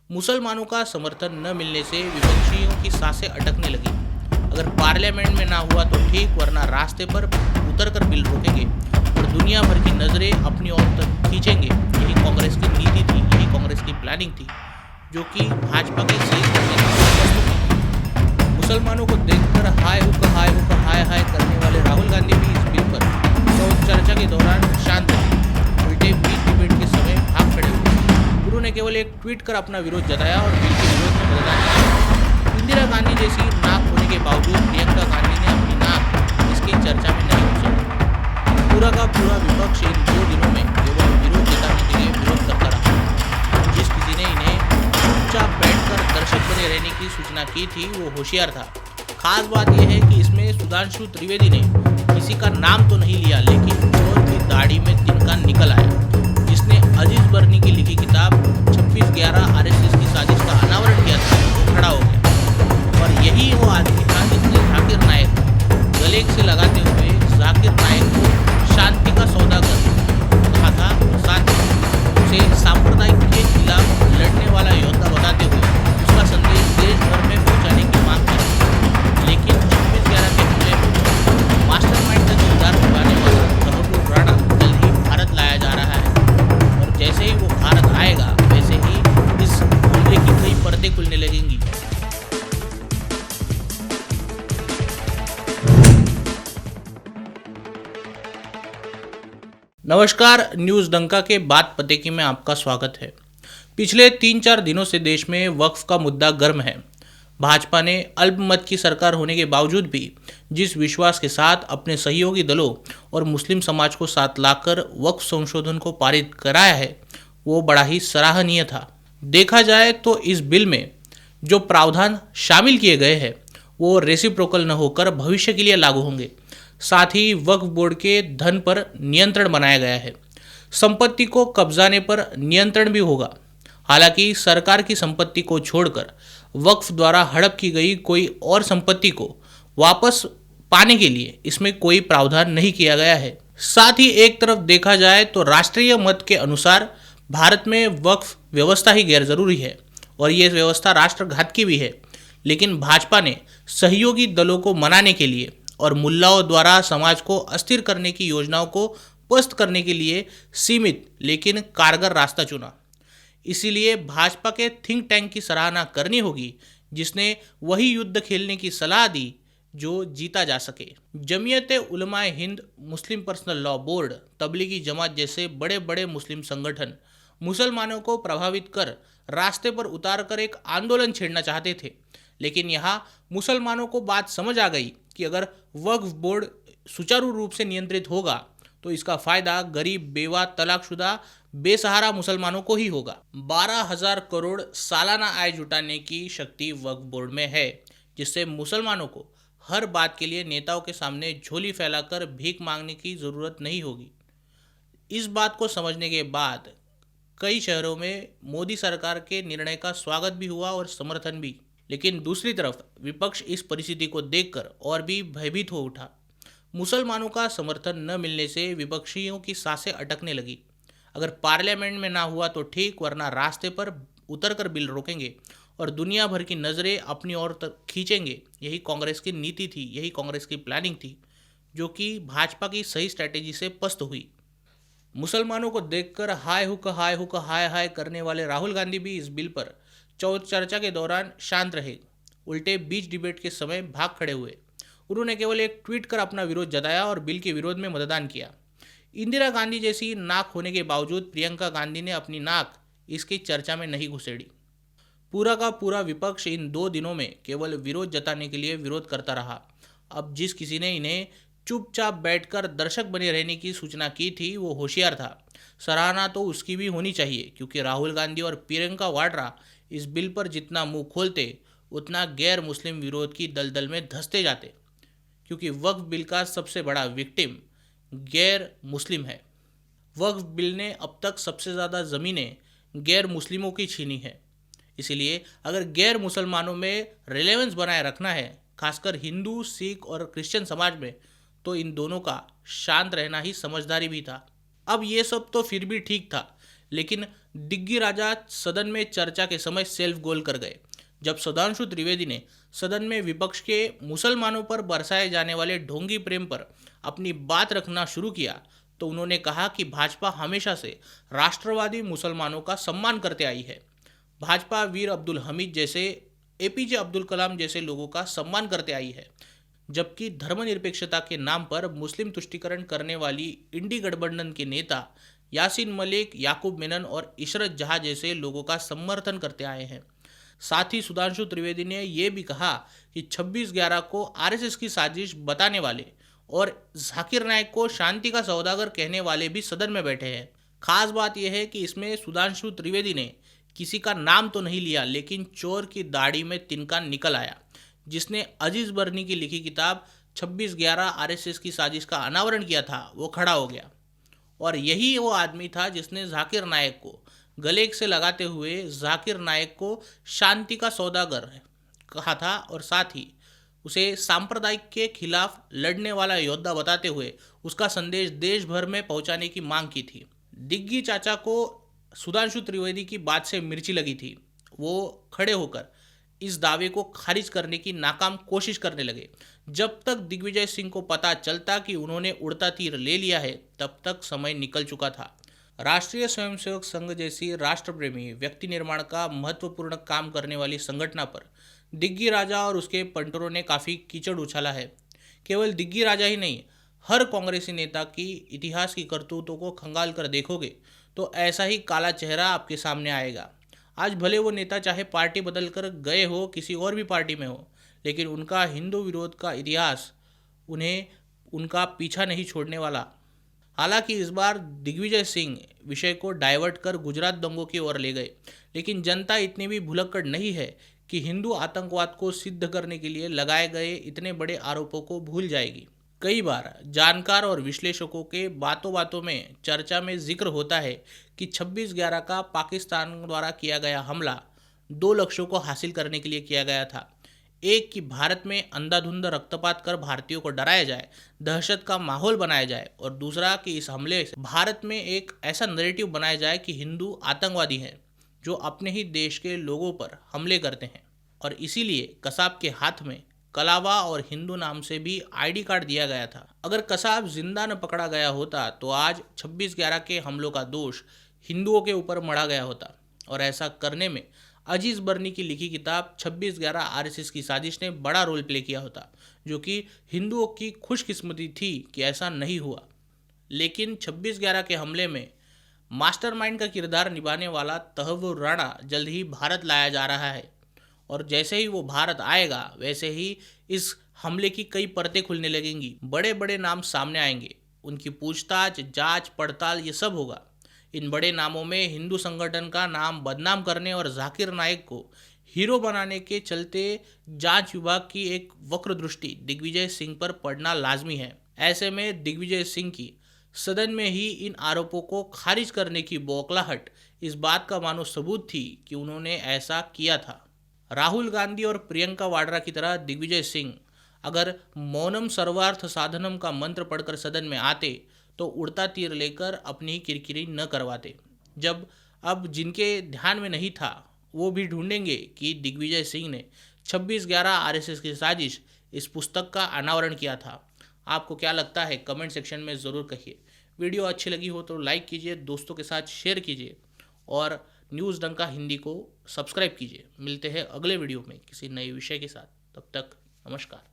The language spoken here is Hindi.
मुसलमानों का समर्थन न मिलने से विपक्षियों की सांसें अटकने लगी। अगर पार्लियामेंट में ना हुआ तो ठीक, वरना रास्ते पर उतरकर बिल रोकेंगे और दुनिया भर की नजरें अपनी ओर तक खींचेंगे। यही कांग्रेस की नीति थी, यही कांग्रेस की प्लानिंग थी, जो कि भाजपा के सही स्ट्रैटेजी। मुसलमानों को देखकर हाय हाय करने वाले राहुल गांधी भी इस बिल पर चर्चा के दौरान शांत रहे। उल्टे बीच डिबेट के समय भाग खड़े हुए। उन्होंने केवल एक ट्वीट कर अपना विरोध जताया और बिल के विरोध में मतदान किया। इंदिरा गांधी जैसी नाक होने के बावजूद प्रियंका गांधी ने अपनी नाक इसकी चर्चा में नहीं घुसाई। पूरा का पूरा विपक्ष इन 2 दिनों में केवल विरोध जताने के लिए विरोध करता रहा। जिस किसी ने इन्हें चुपचाप बैठकर दर्शक बने रहने की सूचना की थी वो होशियार था। खास बात यह है कि इसमें सुधांशु त्रिवेदी ने किसी का नाम तो नहीं लिया, लेकिन चोर की दाढ़ी में तिनका निकल आया। जिसने अजीज बर्नी की लिखी किताब 26/11 आरएसएस की साजिश का अनावरण किया था, वो खड़ा हो गया। और यही वो आदमी था जिसने जाकिर नायक गले से लगाते हुए जाकिर नायक को शांति का सौदागर कहा था। साथ ही उसे सांप्रदायिक के खिलाफ लड़ने वाला योद्धा बताते हुए उसका संदेश देश भर में पहुंचाने की मांग की। लेकिन 26/11 के हमले में मास्टरमाइंड का किरदार निभाने वाला तहब्बुर राणा जल्द ही भारत लाया जा रहा है। और जैसे ही वो भारत आएगा, वैसे ही इस हमले की कई परतें खुलने लगेंगी। नमस्कार, न्यूज़ डंका के बात पते की में आपका स्वागत है। पिछले 3-4 दिनों से देश में वक्फ का मुद्दा गर्म है। भाजपा ने अल्पमत की सरकार होने के बावजूद भी जिस विश्वास के साथ अपने सहयोगी दलों और मुस्लिम समाज को साथ लाकर वक्फ संशोधन को पारित कराया है, वो बड़ा ही सराहनीय था। देखा जाए तो इस बिल में जो प्रावधान शामिल किए गए हैं वो रेसिप्रोकल न होकर भविष्य के लिए लागू होंगे। साथ ही वक्फ बोर्ड के धन पर नियंत्रण बनाया गया है। संपत्ति को कब्जाने पर नियंत्रण भी होगा। हालांकि सरकार की संपत्ति को छोड़कर वक्फ द्वारा हड़प की गई कोई और संपत्ति को वापस पाने के लिए इसमें कोई प्रावधान नहीं किया गया है। साथ ही एक तरफ देखा जाए तो राष्ट्रीय मत के अनुसार भारत में वक्फ व्यवस्था ही गैर जरूरी है और ये व्यवस्था राष्ट्रघातकी भी है। लेकिन भाजपा ने सहयोगी दलों को मनाने के लिए और मुल्लाओं द्वारा समाज को अस्थिर करने की योजनाओं को पस्त करने के लिए सीमित लेकिन कारगर रास्ता चुना। इसीलिए भाजपा के थिंक टैंक की सराहना करनी होगी जिसने वही युद्ध खेलने की सलाह दी जो जीता जा सके। जमीयत उलमाए हिंद, मुस्लिम personal law board, Tablighi Jamaat जैसे बड़े बड़े मुस्लिम संगठन मुसलमानों को प्रभावित कर रास्ते पर उतार कर एक आंदोलन छेड़ना चाहते थे। लेकिन यहाँ मुसलमानों को बात समझ आ गई कि अगर वक्फ बोर्ड सुचारू रूप से नियंत्रित होगा तो इसका फायदा गरीब, बेवा, तलाकशुदा, बेसहारा मुसलमानों को ही होगा। 12,000 करोड़ सालाना आय जुटाने की शक्ति वक्फ बोर्ड में है, जिससे मुसलमानों को हर बात के लिए नेताओं के सामने झोली फैलाकर भीख मांगने की जरूरत नहीं होगी। इस बात को समझने के बाद कई शहरों में मोदी सरकार के निर्णय का स्वागत भी हुआ और समर्थन भी। लेकिन दूसरी तरफ विपक्ष इस परिस्थिति को देखकर और भी भयभीत हो उठा। मुसलमानों का समर्थन न मिलने से विपक्षियों की सांसें अटकने लगी। अगर पार्लियामेंट में ना हुआ तो ठीक, वरना रास्ते पर उतरकर बिल रोकेंगे और दुनिया भर की नजरें अपनी ओर तक खींचेंगे। यही कांग्रेस की नीति थी, यही कांग्रेस की प्लानिंग थी, जो कि भाजपा की सही स्ट्रैटेजी से पस्त हुई। मुसलमानों को देखकर हाय हाय करने वाले राहुल गांधी भी इस बिल पर चर्चा के दौरान शांत रहे। उल्टे बीच डिबेट के समय भाग खड़े हुए। उन्होंने केवल एक ट्वीट कर अपना विरोध जताया और बिल के विरोध में मतदान किया। इंदिरा गांधी जैसी नाक होने के बावजूद प्रियंका गांधी ने अपनी नाक इसकी चर्चा में नहीं घुसेड़ी। पूरा का पूरा विपक्ष इन 2 दिनों में केवल विरोध जताने के लिए विरोध करता रहा। अब जिस किसी ने इन्हें चुपचाप बैठकर दर्शक बने रहने की सूचना की थी वो होशियार था। सराहना तो उसकी भी होनी चाहिए, क्योंकि राहुल गांधी और प्रियंका वाड्रा इस बिल पर जितना मुंह खोलते उतना गैर मुस्लिम विरोध की दलदल में धंसते जाते, क्योंकि वक्फ बिल का सबसे बड़ा विक्टिम गैर मुस्लिम है। वक्फ बिल ने अब तक सबसे ज़्यादा ज़मीनें गैर मुस्लिमों की छीनी है। इसलिए अगर गैर मुसलमानों में रिलेवेंस बनाए रखना है, खासकर हिंदू, सिख और क्रिश्चियन समाज में, तो इन दोनों का शांत रहना ही समझदारी भी था। अब ये सब तो फिर भी ठीक था, लेकिन दिग्गी राजा सदन में चर्चा के समय सेल्फ गोल कर गए। जब सुधांशु त्रिवेदी ने सदन में विपक्ष के मुसलमानों पर बरसाए जाने वाले ढोंगी प्रेम पर अपनी बात रखना शुरू किया तो उन्होंने कहा कि भाजपा हमेशा से राष्ट्रवादी मुसलमानों का सम्मान करते आई है। भाजपा वीर अब्दुल हमीद जैसे, एपीजे अब्दुल कलाम जैसे लोगों का सम्मान करते आई है, जबकि धर्मनिरपेक्षता के नाम पर मुस्लिम तुष्टीकरण करने वाली इंडी गठबंधन के नेता यासीन मलिक, याकूब मेनन और इशरत जहां जैसे लोगों का समर्थन करते आए हैं। साथ ही सुधांशु त्रिवेदी ने यह भी कहा कि 26/11 को आरएसएस की साजिश बताने वाले और जाकिर नाइक को शांति का सौदागर कहने वाले भी सदन में बैठे हैं। खास बात यह है कि इसमें सुधांशु त्रिवेदी ने किसी का नाम तो नहीं लिया, लेकिन चोर की दाढ़ी में तिनका निकल आया। जिसने अजीज बर्नी की लिखी किताब 26/11 आरएसएस की साजिश का अनावरण किया था, वो खड़ा हो गया। और यही वो आदमी था जिसने जाकिर नाइक को गले से लगाते हुए जाकिर नाइक को शांति का सौदागर कहा था और साथ ही उसे सांप्रदायिक के खिलाफ लड़ने वाला योद्धा बताते हुए उसका संदेश देश भर में पहुंचाने की मांग की थी। दिग्गी चाचा को सुधांशु त्रिवेदी की बात से मिर्ची लगी थी। वो खड़े होकर इस दावे को खारिज करने की नाकाम कोशिश करने लगे। जब तक दिग्विजय सिंह को पता चलता कि उन्होंने उड़ता तीर ले लिया है, तब तक समय निकल चुका था। राष्ट्रीय स्वयंसेवक संघ जैसी राष्ट्रप्रेमी व्यक्ति निर्माण का महत्वपूर्ण काम करने वाली संगठना पर दिग्गी राजा और उसके पंटरों ने काफ़ी कीचड़ उछाला है। केवल दिग्गी राजा ही नहीं, हर कांग्रेसी नेता की इतिहास की करतूतों को खंगाल कर देखोगे तो ऐसा ही काला चेहरा आपके सामने आएगा। आज भले वो नेता चाहे पार्टी बदल कर गए हो, किसी और भी पार्टी में हो, लेकिन उनका हिंदू विरोध का इतिहास उन्हें उनका पीछा नहीं छोड़ने वाला। हालांकि इस बार दिग्विजय सिंह विषय को डाइवर्ट कर गुजरात दंगों की ओर ले गए, लेकिन जनता इतनी भी भुलक्कड़ नहीं है कि हिंदू आतंकवाद को सिद्ध करने के लिए लगाए गए इतने बड़े आरोपों को भूल जाएगी। कई बार जानकार और विश्लेषकों के बातों बातों में चर्चा में जिक्र होता है कि 26/11 का पाकिस्तान द्वारा किया गया हमला 2 लक्ष्यों को हासिल करने के लिए किया गया था। एक कि भारत में अंधाधुंध रक्तपात कर भारतीयों को डराया जाए, दहशत का माहौल बनाया जाए, और दूसरा कि इस हमले से भारत में एक ऐसा नैरेटिव बनाया जाए कि हिंदू आतंकवादी हैं जो अपने ही देश के लोगों पर हमले करते हैं। और इसीलिए कसाब के हाथ में कलावा और हिंदू नाम से भी आईडी कार्ड दिया गया था। अगर कसाब जिंदा न पकड़ा गया होता तो आज 26/11 के हमलों का दोष हिंदुओं के ऊपर मढ़ा गया होता। और ऐसा करने में अजीज बर्नी की लिखी किताब 26/11 आरएसएस की साजिश ने बड़ा रोल प्ले किया होता, जो कि हिंदुओं की खुशकिस्मती थी कि ऐसा नहीं हुआ। लेकिन 26/11 के हमले में मास्टरमाइंड का किरदार निभाने वाला तहव्वुर राणा जल्द ही भारत लाया जा रहा है। और जैसे ही वो भारत आएगा, वैसे ही इस हमले की कई परतें खुलने लगेंगी। बड़े बड़े नाम सामने आएंगे, उनकी पूछताछ, जांच, पड़ताल, ये सब होगा। इन बड़े नामों में हिंदू संगठन का नाम बदनाम करने और जाकिर नाइक को हीरो बनाने के चलते जांच विभाग की एक वक्र दृष्टि दिग्विजय सिंह पर पड़ना लाजमी है। ऐसे में दिग्विजय सिंह की सदन में ही इन आरोपों को खारिज करने की बौखलाहट इस बात का मानो सबूत थी कि उन्होंने ऐसा किया था। राहुल गांधी और प्रियंका वाड्रा की तरह दिग्विजय सिंह अगर मौनम सर्वार्थ साधनम का मंत्र पढ़कर सदन में आते तो उड़ता तीर लेकर अपनी ही किरकिरी न करवाते। जब अब जिनके ध्यान में नहीं था वो भी ढूंढेंगे कि दिग्विजय सिंह ने 26/11 आरएसएस की साजिश इस पुस्तक का अनावरण किया था। आपको क्या लगता है, कमेंट सेक्शन में ज़रूर कहिए। वीडियो अच्छी लगी हो तो लाइक कीजिए, दोस्तों के साथ शेयर कीजिए और न्यूज़ डंका हिंदी को सब्सक्राइब कीजिए। मिलते हैं अगले वीडियो में किसी नए विषय के साथ। तब तक नमस्कार।